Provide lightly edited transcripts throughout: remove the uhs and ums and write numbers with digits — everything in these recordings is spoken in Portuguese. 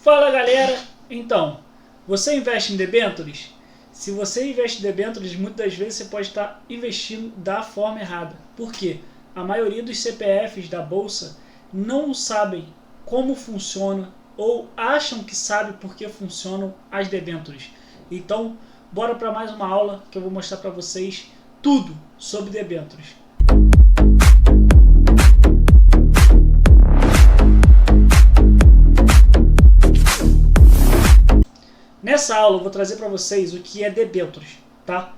Fala galera, então, você investe em debêntures? Se você investe em debêntures, muitas das vezes você pode estar investindo da forma errada. Por quê? A maioria dos CPFs da Bolsa não sabem como funciona ou acham que sabe por que funcionam as debêntures. Então, bora para mais uma aula que eu vou mostrar para vocês tudo sobre debêntures. Nessa aula eu vou trazer para vocês o que é debêntures, tá?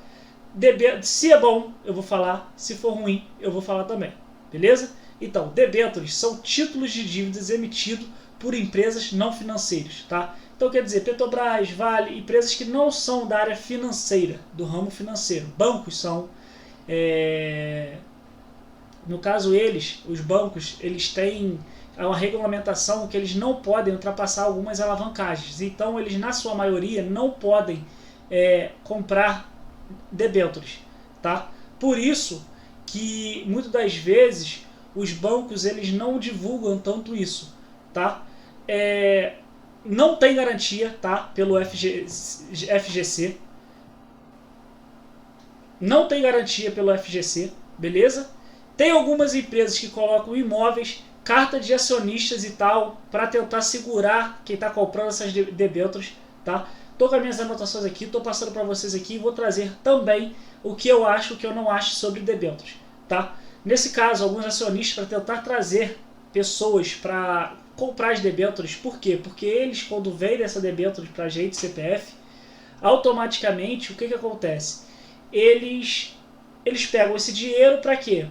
Se é bom, eu vou falar. Se for ruim, eu vou falar também. Beleza? Então, debêntures são títulos de dívidas emitidos por empresas não financeiras, tá? Então quer dizer, Petrobras, Vale, empresas que não são da área financeira, do ramo financeiro. Bancos são... No caso os bancos, eles têm uma regulamentação que eles não podem ultrapassar algumas alavancagens. Então eles, na sua maioria, não podem comprar debêntures, tá? Por isso que muitas das vezes os bancos eles não divulgam tanto isso, tá? Não tem garantia, tá? Pelo FGC. Não tem garantia pelo FGC, beleza? Tem algumas empresas que colocam imóveis, carta de acionistas e tal, para tentar segurar quem está comprando essas debêntures, tá? Tô com as minhas anotações aqui, tô passando para vocês aqui e vou trazer também o que eu acho, o que eu não acho sobre debêntures, tá? Nesse caso, alguns acionistas para tentar trazer pessoas para comprar as debêntures. Por quê? Porque eles, quando vendem essa debênture para a gente, CPF, automaticamente, o que acontece? Eles pegam esse dinheiro para quê?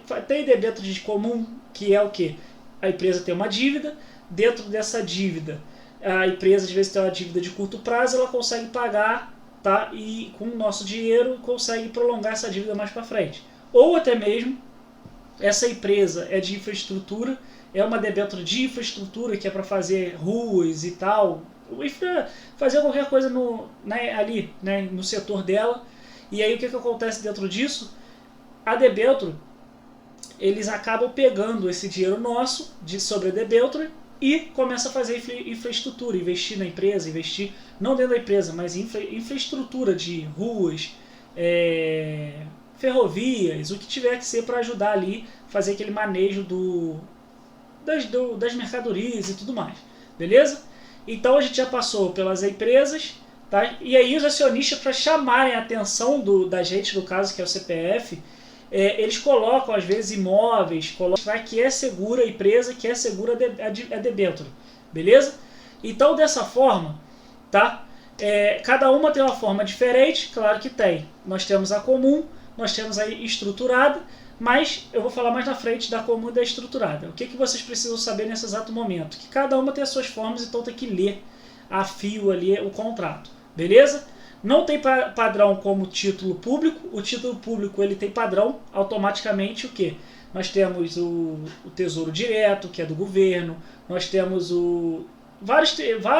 Para ter debênture de comum, que é o quê? A empresa tem uma dívida, dentro dessa dívida, a empresa às vezes tem uma dívida de curto prazo, ela consegue pagar, tá? E com o nosso dinheiro consegue prolongar essa dívida mais para frente. Ou até mesmo, essa empresa é de infraestrutura, é uma debênture de infraestrutura que é para fazer ruas e tal, fazer qualquer coisa ali, né, no setor dela. E aí o que acontece dentro disso? A debênture, eles acabam pegando esse dinheiro nosso sobre a debênture e começam a fazer infraestrutura, investir na empresa, investir não dentro da empresa, mas em infraestrutura de ruas, ferrovias, o que tiver que ser para ajudar ali, fazer aquele manejo das mercadorias e tudo mais, beleza? Então a gente já passou pelas empresas, tá? E aí os acionistas, para chamarem a atenção da gente, no caso que é o CPF, eles colocam às vezes imóveis, colocam que é segura a empresa, que é segura a debênture, beleza? Então dessa forma, tá? Cada uma tem uma forma diferente, claro que tem. Nós temos a comum, nós temos a estruturada, mas eu vou falar mais na frente da comum e da estruturada. O que vocês precisam saber nesse exato momento? Que cada uma tem as suas formas, então tem que ler a fio ali o contrato, beleza? Não tem padrão como título público. O título público ele tem padrão automaticamente o que? Nós temos o Tesouro Direto, que é do governo. Nós temos vários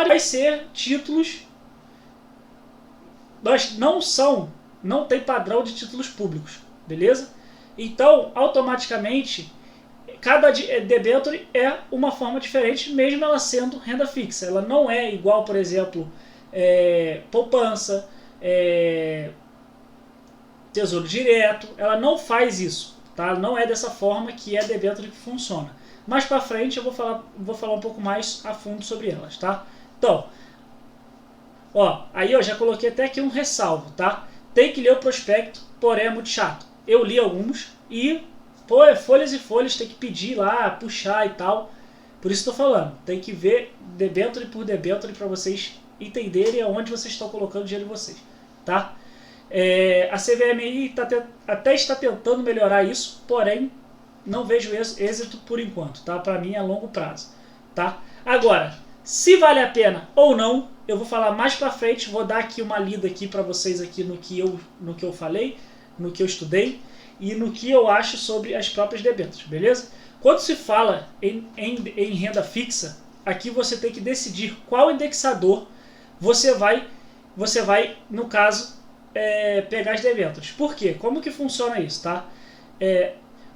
vai ser títulos. Não tem padrão de títulos públicos, beleza? Então, automaticamente, cada debênture é uma forma diferente, mesmo ela sendo renda fixa. Ela não é igual, por exemplo, poupança, Tesouro Direto. Ela não faz isso, tá? Não é dessa forma que é a debênture que funciona. Mais para frente eu vou falar um pouco mais a fundo sobre elas, tá? Então, aí eu já coloquei até aqui um ressalvo, tá? Tem que ler o prospecto, porém é muito chato. Eu li alguns e folhas e folhas, tem que pedir lá, puxar e tal. Por isso estou falando, tem que ver debênture por debênture para vocês entenderem aonde vocês estão colocando o dinheiro de vocês, tá? A CVM até está tentando melhorar isso, porém não vejo êxito por enquanto, tá? Para mim é a longo prazo, tá? Agora, se vale a pena ou não, eu vou falar mais para frente, vou dar aqui uma lida aqui para vocês aqui no que eu falei, no que eu estudei e no que eu acho sobre as próprias debêntures, beleza? Quando se fala em renda fixa, aqui você tem que decidir qual indexador você vai, no caso, pegar as debêntures. Por quê? Como que funciona isso, tá?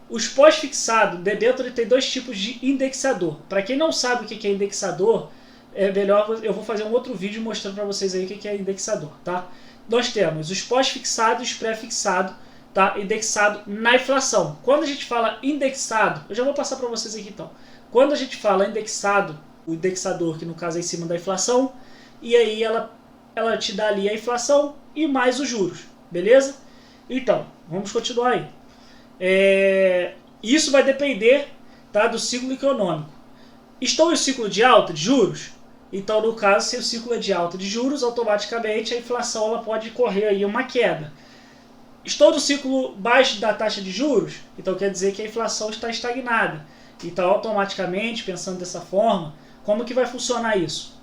Os pós-fixados, debênture tem dois tipos de indexador. Para quem não sabe o que é indexador, é melhor, eu vou fazer um outro vídeo mostrando para vocês aí o que é indexador, tá? Nós temos os pós-fixados e os pré-fixados, tá? Indexado na inflação. Quando a gente fala indexado, eu já vou passar para vocês aqui então. Quando a gente fala indexado, o indexador, que no caso é em cima da inflação, e aí ela te dá ali a inflação e mais os juros, beleza? Então, vamos continuar aí. Isso vai depender, tá, do ciclo econômico. Estou em ciclo de alta de juros? Então, no caso, se o ciclo é de alta de juros, automaticamente a inflação ela pode correr aí uma queda. Estou no ciclo baixo da taxa de juros? Então quer dizer que a inflação está estagnada. Então, automaticamente, pensando dessa forma, como que vai funcionar isso?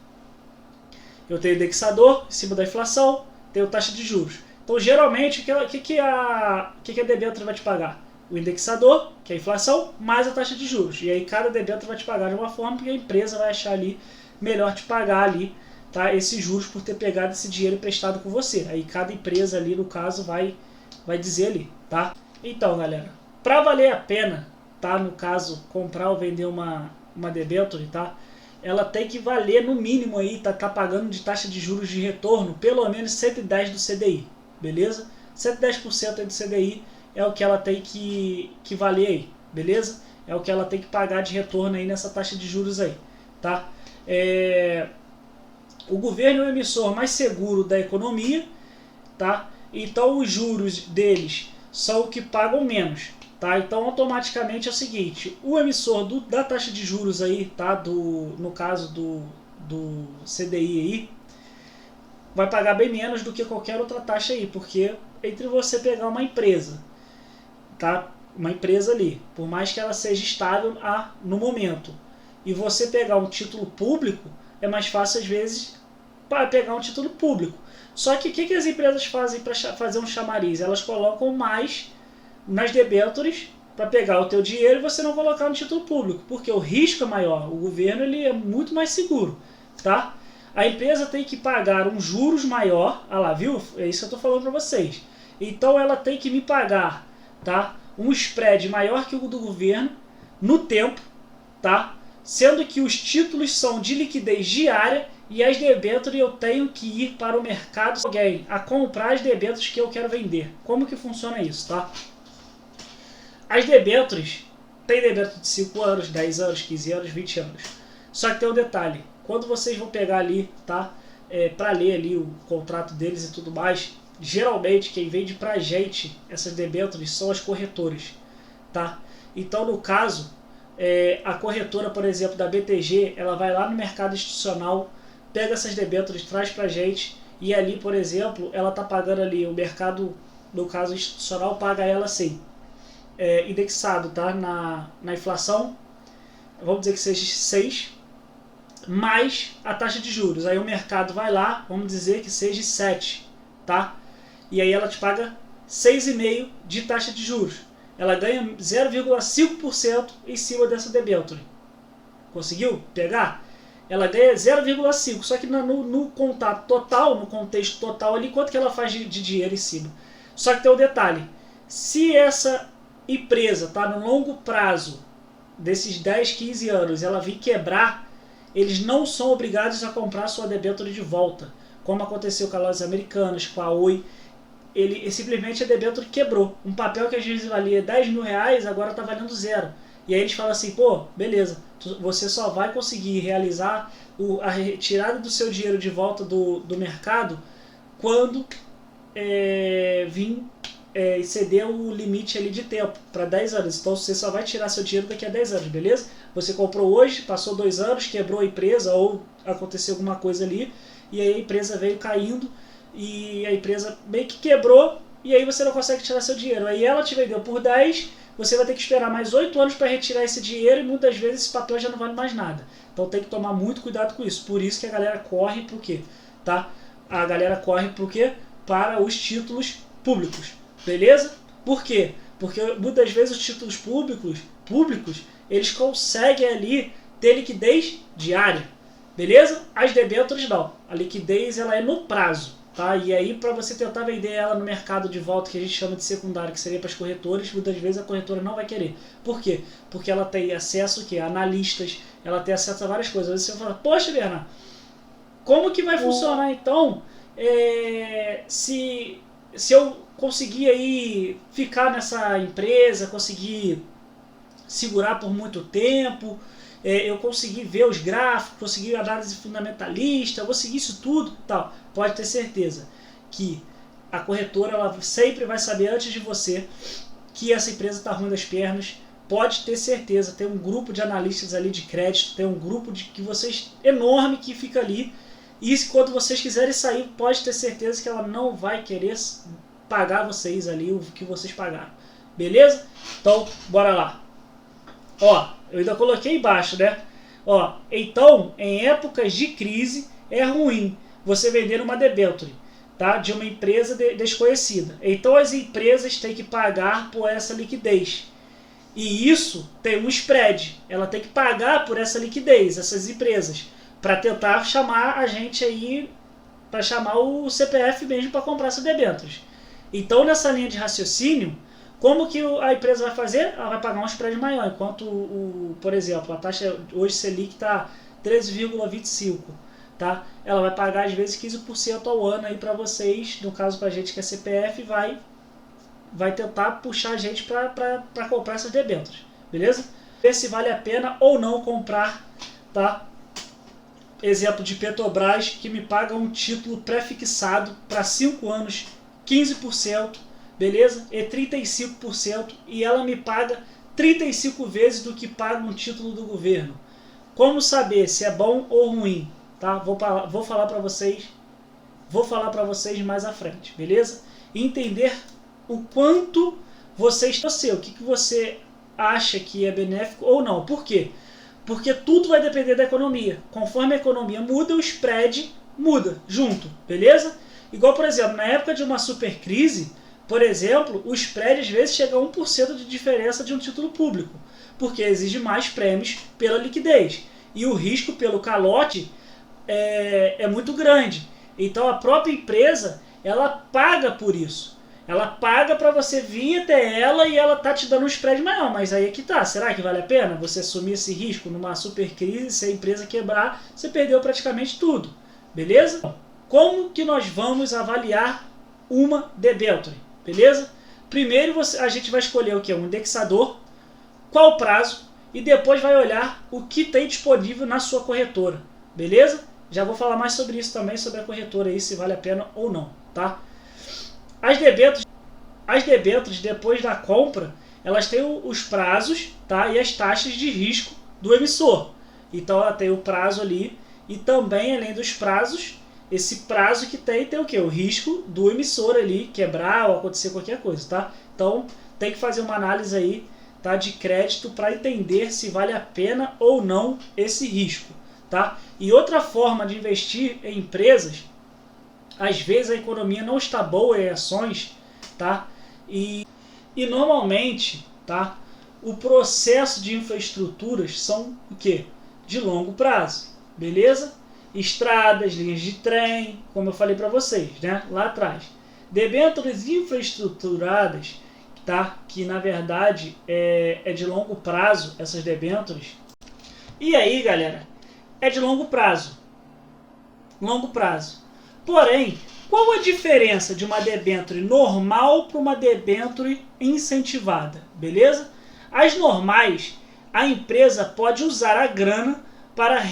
Eu tenho indexador em cima da inflação, tenho taxa de juros. Então, geralmente, o que a debênture vai te pagar? O indexador, que é a inflação, mais a taxa de juros. E aí cada debênture vai te pagar de uma forma, porque a empresa vai achar ali melhor te pagar ali, tá, esses juros por ter pegado esse dinheiro emprestado com você. Aí cada empresa ali, no caso, vai dizer ali, tá? Então, galera, para valer a pena, tá, no caso, comprar ou vender uma debênture, tá, ela tem que valer no mínimo aí, tá pagando de taxa de juros de retorno pelo menos 110 do CDI, beleza? 110% aí do CDI é o que ela tem que valer aí, beleza? É o que ela tem que pagar de retorno aí nessa taxa de juros aí, tá? O governo é o emissor mais seguro da economia, tá? Então os juros deles são o que pagam menos, tá? Então automaticamente é o seguinte, o emissor da taxa de juros aí, tá? No caso do CDI aí, vai pagar bem menos do que qualquer outra taxa aí, porque entre você pegar uma empresa, tá? Uma empresa ali, por mais que ela seja estável no momento, e você pegar um título público, é mais fácil às vezes para pegar um título público. Só que o que as empresas fazem para fazer um chamariz? Elas colocam mais nas debêntures para pegar o teu dinheiro e você não colocar no título público, porque o risco é maior, o governo ele é muito mais seguro, tá? A empresa tem que pagar um juros maior, lá, viu? É isso que eu estou falando para vocês. Então ela tem que me pagar, tá, um spread maior que o do governo no tempo, tá? Sendo que os títulos são de liquidez diária e as debêntures eu tenho que ir para o mercado alguém a comprar as debêntures que eu quero vender. Como que funciona isso, tá? As debêntures, tem debênture de 5 anos, 10 anos, 15 anos, 20 anos. Só que tem um detalhe, quando vocês vão pegar ali, tá, para ler ali o contrato deles e tudo mais, geralmente quem vende pra gente essas debêntures são as corretoras, tá? Então no caso, a corretora, por exemplo, da BTG, ela vai lá no mercado institucional, pega essas debêntures, traz pra gente, e ali, por exemplo, ela tá pagando ali, o mercado, no caso institucional, paga ela assim, indexado, tá, na inflação, vamos dizer que seja 6, mais a taxa de juros. Aí o mercado vai lá, vamos dizer que seja 7, tá? E aí ela te paga 6,5% de taxa de juros. Ela ganha 0,5% em cima dessa debênture. Conseguiu pegar? Ela ganha 0,5%, só que no contato total, no contexto total ali, quanto que ela faz de dinheiro em cima? Só que tem um detalhe, se essa empresa tá no longo prazo, desses 10, 15 anos, ela vir quebrar, eles não são obrigados a comprar sua debênture de volta, como aconteceu com a Lojas Americanas, com a Oi. Simplesmente a debênture quebrou. Um papel que às vezes valia 10 mil reais, agora está valendo 0. E aí eles falam assim, pô, beleza, você só vai conseguir realizar a retirada do seu dinheiro de volta do mercado quando vir exceder o limite ali de tempo, para 10 anos. Então você só vai tirar seu dinheiro daqui a 10 anos, beleza? Você comprou hoje, passou 2 anos, quebrou a empresa ou aconteceu alguma coisa ali, e aí a empresa veio caindo, e a empresa meio que quebrou, e aí você não consegue tirar seu dinheiro. Aí ela te vendeu por 10, você vai ter que esperar mais 8 anos para retirar esse dinheiro, e muitas vezes esse papel já não vale mais nada. Então tem que tomar muito cuidado com isso. Por isso que a galera corre pro quê? Tá? A galera corre pro quê? Para os títulos públicos. Beleza? Por quê? Porque muitas vezes os títulos públicos eles conseguem ali ter liquidez diária. Beleza? As debêntures não. A liquidez ela é no prazo. tá? E aí, para você tentar vender ela no mercado de volta, que a gente chama de secundário, que seria para as corretoras, muitas vezes a corretora não vai querer. Por quê? Porque ela tem acesso a analistas, ela tem acesso a várias coisas. Às vezes você fala, poxa, Bernardo, como que vai funcionar então se eu conseguir aí ficar nessa empresa, conseguir segurar por muito tempo, eu consegui ver os gráficos, consegui análise fundamentalista, eu consegui isso tudo, tal. Pode ter certeza que a corretora ela sempre vai saber antes de você que essa empresa está ruim das pernas. Pode ter certeza, tem um grupo de analistas ali de crédito, tem um grupo que vocês enorme que fica ali, e quando vocês quiserem sair, pode ter certeza que ela não vai querer pagar vocês ali o que vocês pagaram. Beleza? Então, bora lá. Ó, eu ainda coloquei embaixo, né? Ó, então, em épocas de crise, é ruim você vender uma debenture, tá? De uma empresa desconhecida. Então, as empresas têm que pagar por essa liquidez. E isso tem um spread. Ela tem que pagar por essa liquidez, essas empresas, para tentar chamar a gente aí, para chamar o CPF mesmo para comprar essas debêntures. Então, nessa linha de raciocínio, como que a empresa vai fazer? Ela vai pagar um spread maior, enquanto, por exemplo, a taxa hoje Selic está 13,25, tá? Ela vai pagar às vezes 15% ao ano aí para vocês, no caso para a gente que é CPF, vai tentar puxar a gente para comprar essas debêntures, beleza? Ver se vale a pena ou não comprar, tá? Exemplo de Petrobras, que me paga um título pré-fixado para 5 anos, 15%, beleza? E 35%, e ela me paga 35 vezes do que paga um título do governo. Como saber se é bom ou ruim? Tá? Vou falar para vocês mais à frente, beleza? Entender o quanto o que você acha que é benéfico ou não. Por quê? Porque tudo vai depender da economia. Conforme a economia muda, o spread muda junto, beleza? Igual, por exemplo, na época de uma super crise, por exemplo, o spread às vezes chega a 1% de diferença de um título público, porque exige mais prêmios pela liquidez. E o risco pelo calote é muito grande. Então a própria empresa, ela paga por isso. Ela paga para você vir até ela e ela tá te dando um spread maior. Mas aí é que tá. Será que vale a pena você assumir esse risco numa super crise? Se a empresa quebrar, você perdeu praticamente tudo. Beleza? Como que nós vamos avaliar uma debenture? Beleza? Primeiro a gente vai escolher o que? Um indexador, qual o prazo, e depois vai olhar o que tem disponível na sua corretora. Beleza? Já vou falar mais sobre isso também, sobre a corretora aí, se vale a pena ou não, tá? As debêntures, depois da compra, elas têm os prazos, tá? E as taxas de risco do emissor. Então ela tem o prazo ali, e também, além dos prazos, esse prazo que tem o quê? O risco do emissor ali quebrar ou acontecer qualquer coisa, tá? Então tem que fazer uma análise aí, tá, de crédito para entender se vale a pena ou não esse risco, tá? E outra forma de investir em empresas, às vezes a economia não está boa em ações, tá? E normalmente, tá, o processo de infraestruturas são o quê? De longo prazo, beleza? Estradas, linhas de trem, como eu falei para vocês, né, lá atrás. Debêntures infraestruturadas, tá, que na verdade é de longo prazo, essas debêntures. E aí, galera, é de longo prazo. Longo prazo. Porém, qual a diferença de uma debênture normal para uma debênture incentivada? Beleza? As normais, a empresa pode usar a grana para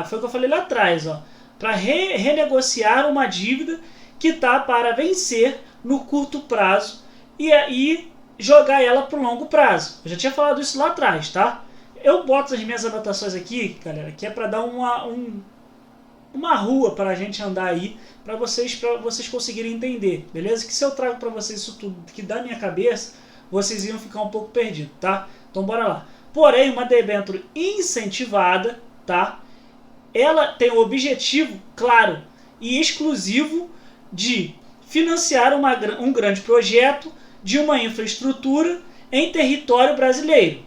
foi o que eu falei lá atrás, ó, para renegociar uma dívida que está para vencer no curto prazo e aí jogar ela para o longo prazo. Eu já tinha falado isso lá atrás, tá? Eu boto as minhas anotações aqui, galera, que é para dar uma rua para a gente andar aí, para vocês conseguirem entender, beleza? Que se eu trago para vocês isso tudo que da minha cabeça, vocês iam ficar um pouco perdidos, tá? Então bora lá. Porém, uma debênture incentivada, tá? Ela tem o objetivo claro e exclusivo de financiar um grande projeto de uma infraestrutura em território brasileiro.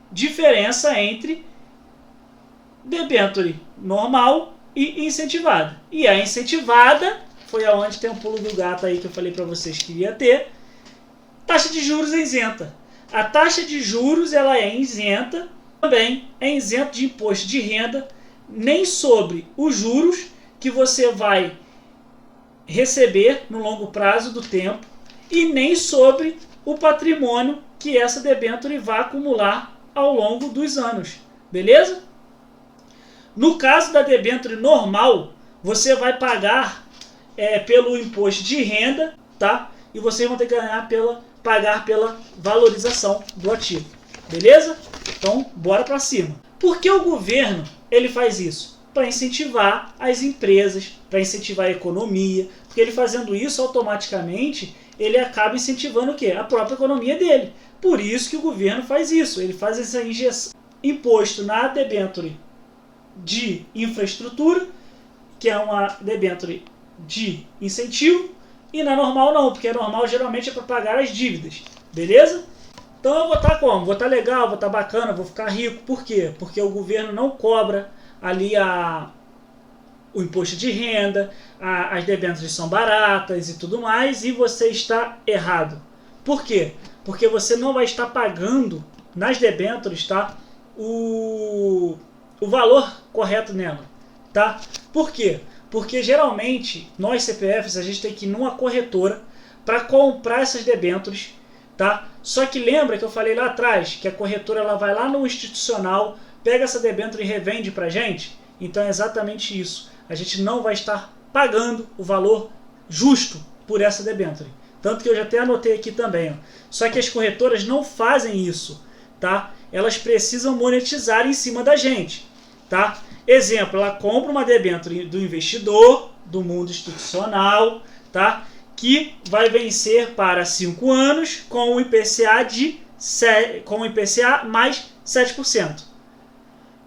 Diferença entre debênture normal e incentivada. E a incentivada foi aonde tem um pulo do gato aí que eu falei para vocês que ia ter. Taxa de juros é isenta. A taxa de juros ela é isenta, também é isento de imposto de renda, nem sobre os juros que você vai receber no longo prazo do tempo e nem sobre o patrimônio que essa debênture vai acumular ao longo dos anos, beleza? No caso da debênture normal, você vai pagar pelo imposto de renda, tá? E vocês vão ter que pagar pela valorização do ativo, beleza? Então, bora para cima. Por que o governo ele faz isso? Para incentivar as empresas, para incentivar a economia, porque ele fazendo isso automaticamente, ele acaba incentivando o quê? A própria economia dele. Por isso que o governo faz isso, ele faz essa injeção, imposto na debênture de infraestrutura, que é uma debênture de incentivo, e na normal não, porque a normal geralmente é para pagar as dívidas, beleza? Então eu vou estar como? Vou estar legal, vou estar bacana, vou ficar rico. Por quê? Porque o governo não cobra ali o imposto de renda, as debêntures são baratas e tudo mais, e você está errado. Por quê? Porque você não vai estar pagando nas debêntures, tá? O valor correto nela, tá? Por quê? Porque geralmente nós CPFs a gente tem que ir numa corretora para comprar essas debêntures, tá? Só que lembra que eu falei lá atrás que a corretora ela vai lá no institucional, pega essa debênture e revende pra gente? Então é exatamente isso. A gente não vai estar pagando o valor justo por essa debênture. Tanto que eu já até anotei aqui também. Ó. Só que as corretoras não fazem isso, tá? Elas precisam monetizar em cima da gente, tá? Exemplo, ela compra uma debênture do investidor, do mundo institucional, tá? Que vai vencer para 5 anos com o IPCA, mais 7%.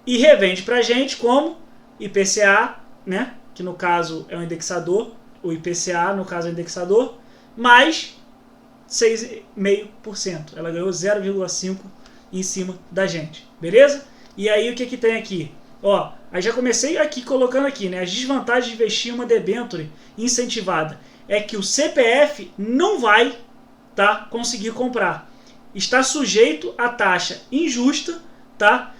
E revende para a gente como IPCA, né? Que no caso é um indexador, o IPCA no caso é um indexador, mais 6,5%. Ela ganhou 0,5% em cima da gente, beleza? E aí o que tem aqui? Ó, aí já comecei aqui colocando aqui, né? As desvantagens de investir em uma debênture incentivada é que o CPF não vai, tá, conseguir comprar. Está sujeito a taxa injusta, tá,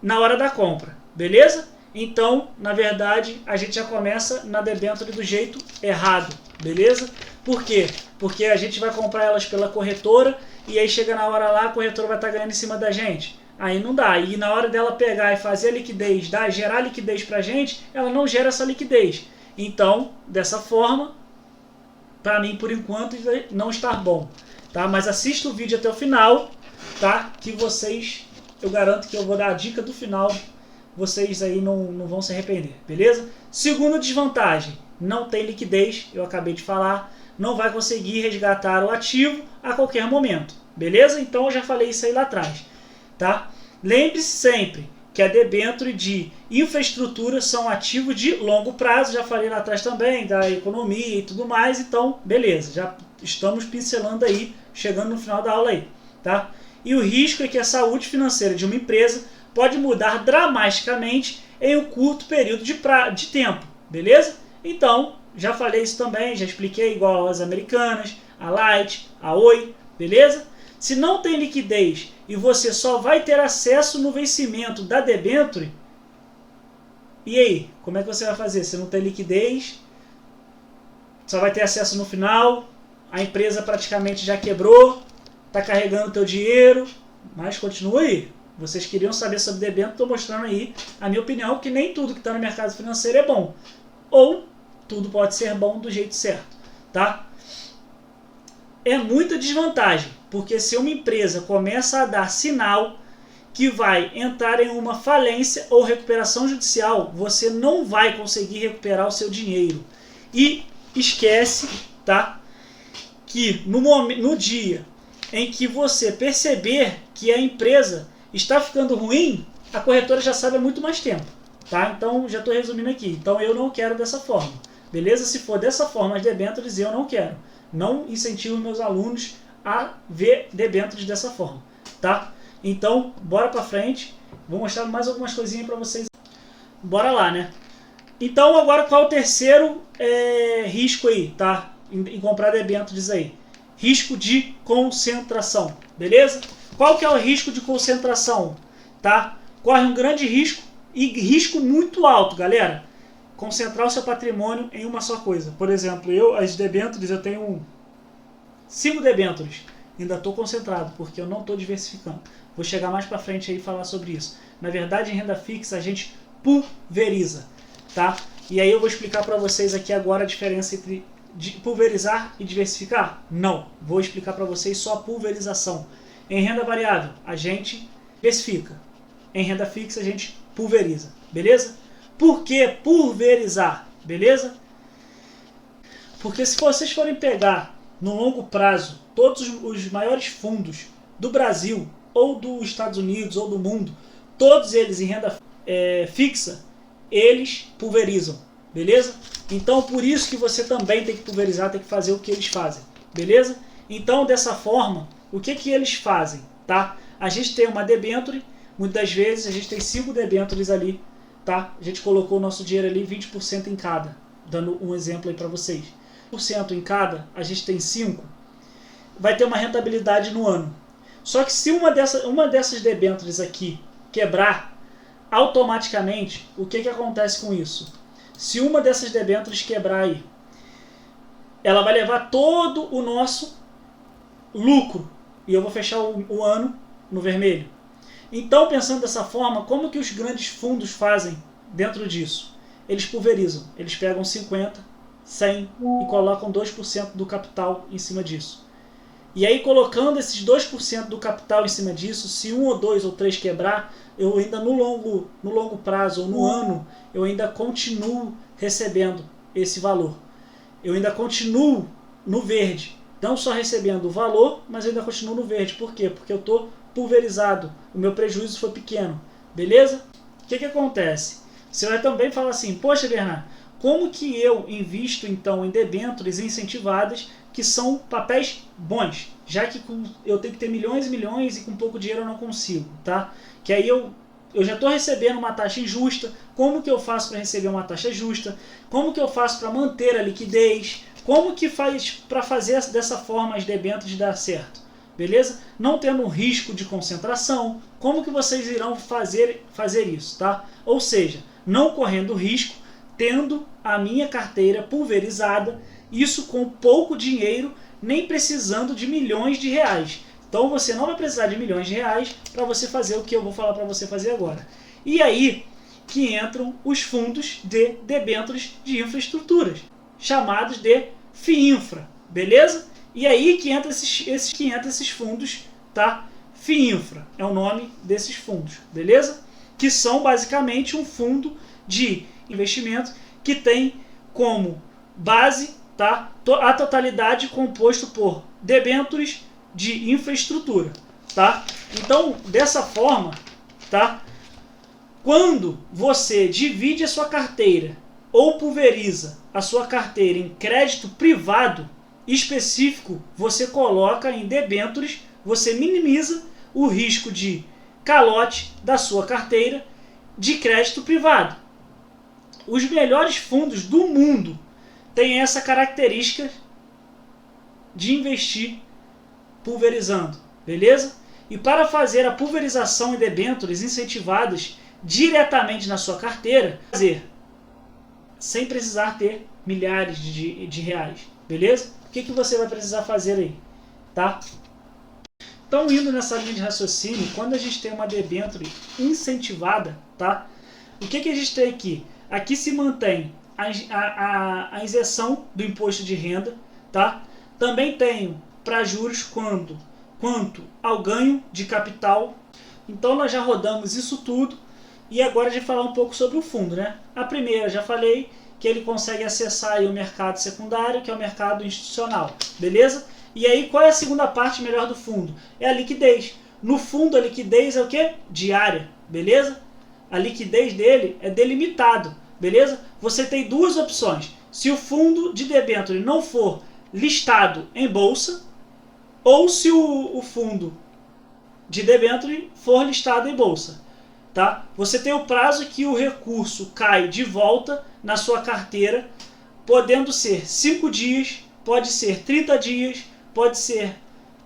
na hora da compra, beleza? Então, na verdade, a gente já começa na debênture do jeito errado, beleza? Por quê? Porque a gente vai comprar elas pela corretora e aí chega na hora lá, a corretora vai estar ganhando em cima da gente. Aí não dá. E na hora dela pegar e fazer a liquidez, gerar liquidez pra gente, ela não gera essa liquidez. Então, dessa forma, pra mim, por enquanto, não está bom. Tá? Mas assista o vídeo até o final, tá? Que vocês, eu garanto que eu vou dar a dica do final, vocês aí não vão se arrepender, beleza? Segunda desvantagem, não tem liquidez, eu acabei de falar, não vai conseguir resgatar o ativo a qualquer momento, beleza? Então eu já falei isso aí lá atrás. Tá? Lembre-se sempre que a debênture de infraestrutura são ativos de longo prazo, já falei lá atrás também, da economia e tudo mais, então beleza, já estamos pincelando aí, chegando no final da aula aí. Tá? E o risco é que a saúde financeira de uma empresa pode mudar dramaticamente em um curto período de tempo, beleza? Então, já falei isso também, já expliquei igual as Americanas, a Light, a Oi, beleza? Se não tem liquidez e você só vai ter acesso no vencimento da debênture, e aí? Como é que você vai fazer? Você não tem liquidez, só vai ter acesso no final, a empresa praticamente já quebrou, está carregando o teu dinheiro, mas continua aí. Vocês queriam saber sobre debênture, estou mostrando aí a minha opinião, que nem tudo que está no mercado financeiro é bom. Ou tudo pode ser bom do jeito certo, tá? É muita desvantagem, porque se uma empresa começa a dar sinal que vai entrar em uma falência ou recuperação judicial, você não vai conseguir recuperar o seu dinheiro. E esquece, tá, que no dia em que você perceber que a empresa está ficando ruim, a corretora já sabe há muito mais tempo. Tá? Então, já estou resumindo aqui. Então, eu não quero dessa forma. Beleza? Se for dessa forma as debêntures, eu não quero. Não incentivo meus alunos a ver debêntures dessa forma. Tá? Então, bora para frente. Vou mostrar mais algumas coisinhas para vocês. Bora lá, né? Então agora qual é o terceiro risco aí, tá? Em comprar debêntures aí? Risco de concentração, beleza? Qual que é o risco de concentração? Tá? Corre um grande risco e risco muito alto, galera. Concentrar o seu patrimônio em uma só coisa. Por exemplo, as debêntures, eu tenho 5 debêntures. Ainda estou concentrado, porque eu não estou diversificando. Vou chegar mais para frente aí e falar sobre isso. Na verdade, em renda fixa, a gente pulveriza, tá? E aí eu vou explicar para vocês aqui agora a diferença entre pulverizar e diversificar. Não, vou explicar para vocês só a pulverização. Em renda variável, a gente diversifica. Em renda fixa, a gente pulveriza, beleza? Por que pulverizar, beleza? Porque se vocês forem pegar no longo prazo todos os maiores fundos do Brasil, ou dos Estados Unidos, ou do mundo, todos eles em renda fixa, eles pulverizam, beleza? Então por isso que você também tem que pulverizar, tem que fazer o que eles fazem, beleza? Então dessa forma, o que eles fazem, tá? A gente tem uma debênture, muitas das vezes a gente tem 5 debêntures ali, tá? A gente colocou o nosso dinheiro ali 20% em cada, dando um exemplo aí para vocês. 20% em cada, a gente tem 5, vai ter uma rentabilidade no ano. Só que se uma dessas debêntures aqui quebrar, automaticamente, o que acontece com isso? Se uma dessas debêntures quebrar aí, ela vai levar todo o nosso lucro, e eu vou fechar o ano no vermelho. Então, pensando dessa forma, como que os grandes fundos fazem dentro disso? Eles pulverizam, eles pegam 50, 100 e colocam 2% do capital em cima disso. E aí, colocando esses 2% do capital em cima disso, se 1 ou 2 ou 3 quebrar, eu ainda no longo prazo ou no ano, eu ainda continuo recebendo esse valor. Eu ainda continuo no verde. Não só recebendo o valor, mas eu ainda continuo no verde. Por quê? Porque eu estou pulverizado. O meu prejuízo foi pequeno. Beleza? O que acontece? Você vai também falar assim, poxa, Bernardo, como que eu invisto então em debêntures incentivadas que são papéis bons, já que eu tenho que ter milhões e milhões e com pouco dinheiro eu não consigo, tá? Que aí eu já estou recebendo uma taxa injusta, como que eu faço para receber uma taxa justa? Como que eu faço para manter a liquidez? Como que faz para fazer dessa forma as debêntures dar certo? Beleza? Não tendo um risco de concentração, como que vocês irão fazer isso, tá? Ou seja, não correndo risco, tendo a minha carteira pulverizada, isso com pouco dinheiro, nem precisando de milhões de reais. Então você não vai precisar de milhões de reais para você fazer o que eu vou falar para você fazer agora. E aí que entram os fundos de debêntures de infraestruturas, chamados de FIINFRA, beleza? E aí que entra esses fundos, tá? FIINFRA é o nome desses fundos, beleza? Que são basicamente um fundo de investimento que tem como base, tá, a totalidade composto por debêntures de infraestrutura, tá? Então, dessa forma, tá? Quando você divide a sua carteira ou pulveriza a sua carteira em crédito privado específico, você coloca em debêntures, você minimiza o risco de calote da sua carteira de crédito privado. Os melhores fundos do mundo têm essa característica de investir pulverizando, beleza? E para fazer a pulverização em debêntures incentivadas diretamente na sua carteira, fazer sem precisar ter milhares de reais, beleza? O que você vai precisar fazer aí, tá? Então, indo nessa linha de raciocínio, quando a gente tem uma debênture incentivada, tá? O que a gente tem aqui? Aqui se mantém a isenção do imposto de renda, tá? Também tenho para juros quanto ao ganho de capital. Então nós já rodamos isso tudo e agora a gente vai falar um pouco sobre o fundo, né? A primeira, já falei que ele consegue acessar aí o mercado secundário, que é o mercado institucional, beleza? E aí qual é a segunda parte melhor do fundo? É a liquidez. No fundo a liquidez é o quê? Diária, beleza? A liquidez dele é delimitado, beleza? Você tem duas opções. Se o fundo de debênture não for listado em bolsa, ou se o fundo de debênture for listado em bolsa. tá? Você tem o prazo que o recurso cai de volta na sua carteira, podendo ser 5 dias, pode ser 30 dias, pode ser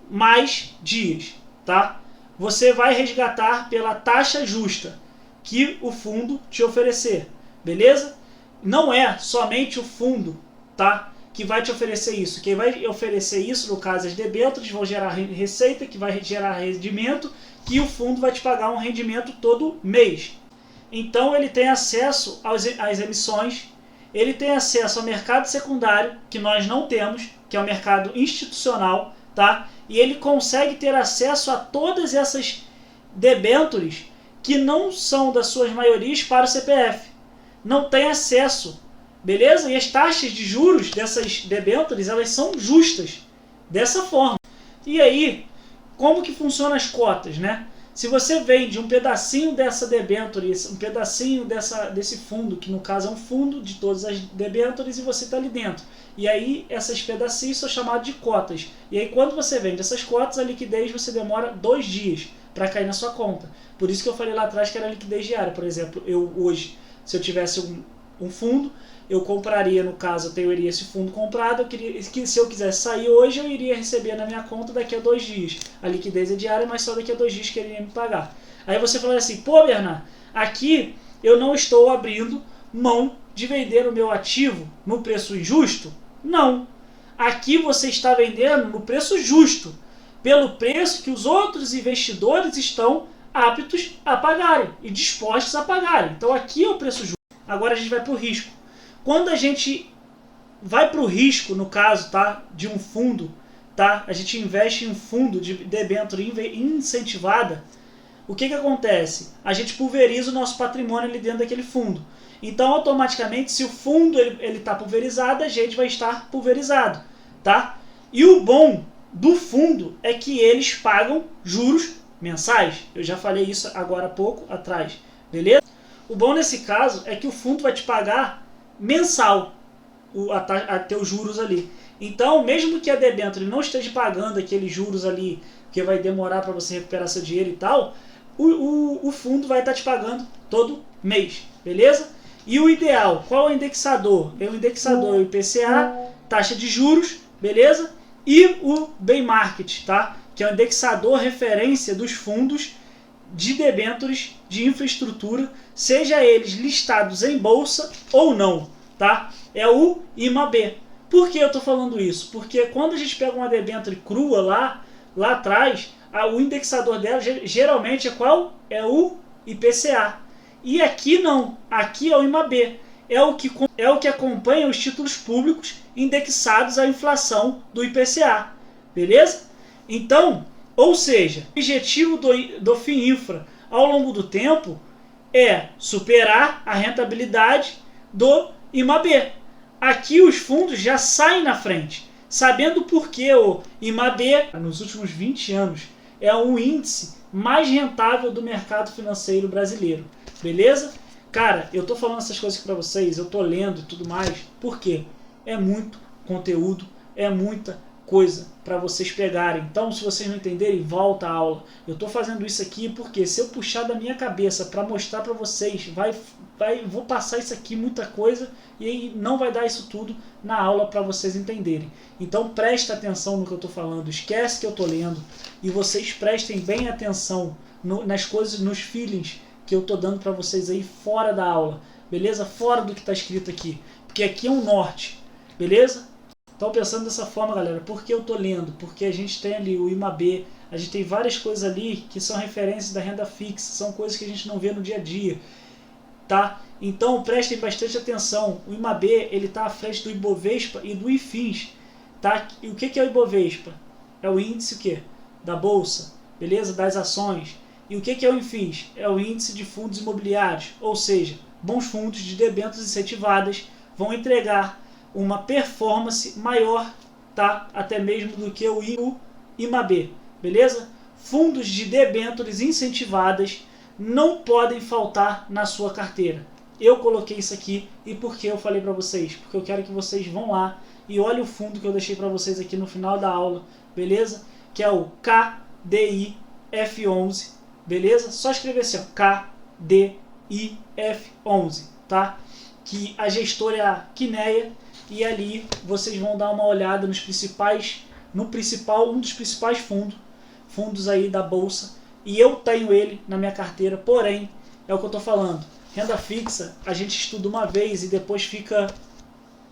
mais dias, tá? Você vai resgatar pela taxa justa que o fundo te oferecer, beleza? Não é somente o fundo, tá, que vai te oferecer isso. Quem vai oferecer isso, no caso, as debêntures vão gerar receita, que vai gerar rendimento, e o fundo vai te pagar um rendimento todo mês. Então ele tem acesso às emissões, ele tem acesso ao mercado secundário, que nós não temos, que é o mercado institucional, tá? E ele consegue ter acesso a todas essas debêntures que não são das suas maiorias para o CPF. Não tem acesso, beleza? E as taxas de juros dessas debêntures, elas são justas, dessa forma. E aí, como que funcionam as cotas, né? Se você vende um pedacinho dessa debênture, um pedacinho desse fundo, que no caso é um fundo de todas as debêntures, e você está ali dentro. E aí, esses pedacinhos são chamados de cotas. E aí, quando você vende essas cotas, a liquidez você demora 2 dias para cair na sua conta. Por isso que eu falei lá atrás que era liquidez diária. Por exemplo, eu hoje, se eu tivesse um fundo, eu compraria, no caso, eu teria esse fundo comprado, se eu quisesse sair hoje, eu iria receber na minha conta daqui a 2 dias. A liquidez é diária, mas só daqui a 2 dias que ele ia me pagar. Aí você fala assim, pô, Bernardo, aqui eu não estou abrindo mão de vender o meu ativo no preço injusto? Não. Aqui você está vendendo no preço justo, pelo preço que os outros investidores estão aptos a pagarem e dispostos a pagarem. Então aqui é o preço justo. Agora a gente vai para o risco. Quando a gente vai para o risco, no caso, tá, de um fundo, tá, a gente investe em um fundo de debênture incentivada, o que acontece? A gente pulveriza o nosso patrimônio ali dentro daquele fundo. Então, automaticamente, se o fundo ele está pulverizado, a gente vai estar pulverizado, tá? E o bom do fundo é que eles pagam juros mensais. Eu já falei isso agora há pouco atrás, beleza? O bom nesse caso é que o fundo vai te pagar mensal a teus juros ali. Então, mesmo que a debênture não esteja pagando aqueles juros ali, que vai demorar para você recuperar seu dinheiro e tal, o fundo vai estar te pagando todo mês, beleza? E o ideal, qual é o indexador? É o indexador, o IPCA, taxa de juros, beleza? E o Bem Market, tá? Que é o indexador referência dos fundos de debêntures de infraestrutura, seja eles listados em bolsa ou não, tá? É o IMAB. Por que eu estou falando isso? Porque quando a gente pega uma debênture crua lá atrás, o indexador dela geralmente é qual? É o IPCA. E aqui não, aqui é o IMAB. É o que acompanha os títulos públicos indexados à inflação do IPCA. Beleza? Então, ou seja, o objetivo do FIINFRA ao longo do tempo é superar a rentabilidade do IMAB. Aqui os fundos já saem na frente, sabendo por que o IMAB, nos últimos 20 anos, é o índice mais rentável do mercado financeiro brasileiro. Beleza? Cara, eu tô falando essas coisas para vocês, eu tô lendo e tudo mais, porque é muito conteúdo, é muita coisa para vocês pegarem. Então, se vocês não entenderem, volta à aula. Eu tô fazendo isso aqui porque se eu puxar da minha cabeça para mostrar para vocês, vou passar isso aqui, muita coisa, e aí não vai dar isso tudo na aula para vocês entenderem. Então, presta atenção no que eu tô falando, esquece que eu tô lendo, e vocês prestem bem atenção nas coisas, nos feelings que eu tô dando para vocês aí fora da aula, beleza? Fora do que tá escrito aqui, porque aqui é um norte, beleza? Então, pensando dessa forma, galera, por que eu tô lendo? Porque a gente tem ali o IMAB, a gente tem várias coisas ali que são referências da renda fixa, são coisas que a gente não vê no dia a dia, tá? Então, prestem bastante atenção. O IMAB, ele tá à frente do Ibovespa e do IFINS, tá? E o que é o Ibovespa? É o índice o quê? Da bolsa, beleza? Das ações. E o que é o IFINS? É o índice de fundos imobiliários, ou seja, bons fundos de debêntures incentivadas vão entregar uma performance maior, tá? Até mesmo do que o IMAB, beleza? Fundos de debêntures incentivadas não podem faltar na sua carteira. Eu coloquei isso aqui e por que eu falei para vocês? Porque eu quero que vocês vão lá e olhem o fundo que eu deixei para vocês aqui no final da aula, beleza? Que é o KDIF11, beleza? Só escrever assim, ó, DIF11, tá? Que a gestora é a Kinea, e ali vocês vão dar uma olhada nos principais, um dos principais fundos aí da bolsa, e eu tenho ele na minha carteira, porém, é o que eu estou falando, renda fixa a gente estuda uma vez e depois fica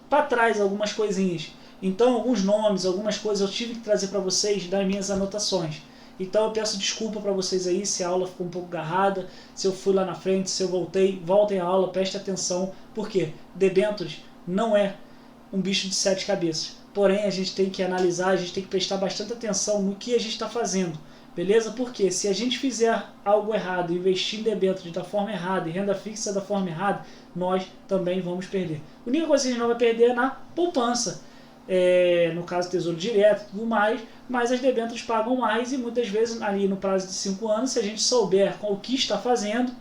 para trás algumas coisinhas. Então, alguns nomes, algumas coisas eu tive que trazer para vocês das minhas anotações. Então, eu peço desculpa para vocês aí se a aula ficou um pouco agarrada, se eu fui lá na frente, se eu voltei. Voltem à aula, prestem atenção, porque debêntures não é um bicho de 7 cabeças. Porém, a gente tem que analisar, a gente tem que prestar bastante atenção no que a gente está fazendo. Beleza? Porque se a gente fizer algo errado, investir em debêntures da forma errada e renda fixa da forma errada, nós também vamos perder. A única coisa que a gente não vai perder é na poupança, no caso tesouro direto e tudo mais, mas as debêntures pagam mais e muitas vezes ali no prazo de 5 anos, se a gente souber o que está fazendo,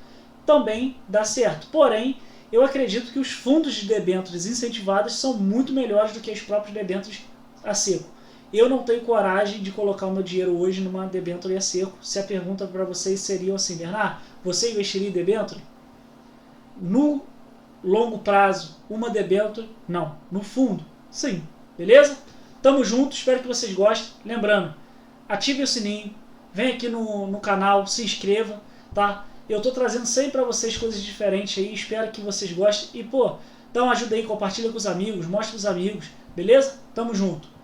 também dá certo. Porém, eu acredito que os fundos de debêntures incentivadas são muito melhores do que os próprios debêntures a seco. Eu não tenho coragem de colocar o meu dinheiro hoje numa debênture a seco. Se a pergunta para vocês seria assim, Bernardo, você investiria em debênture? No longo prazo, uma debênture? Não. No fundo, sim. Beleza? Tamo junto, espero que vocês gostem. Lembrando, ative o sininho, vem aqui no canal, se inscreva, tá? Eu tô trazendo sempre para vocês coisas diferentes aí, espero que vocês gostem. E, pô, dá uma ajuda aí, compartilha com os amigos, mostra os amigos, beleza? Tamo junto.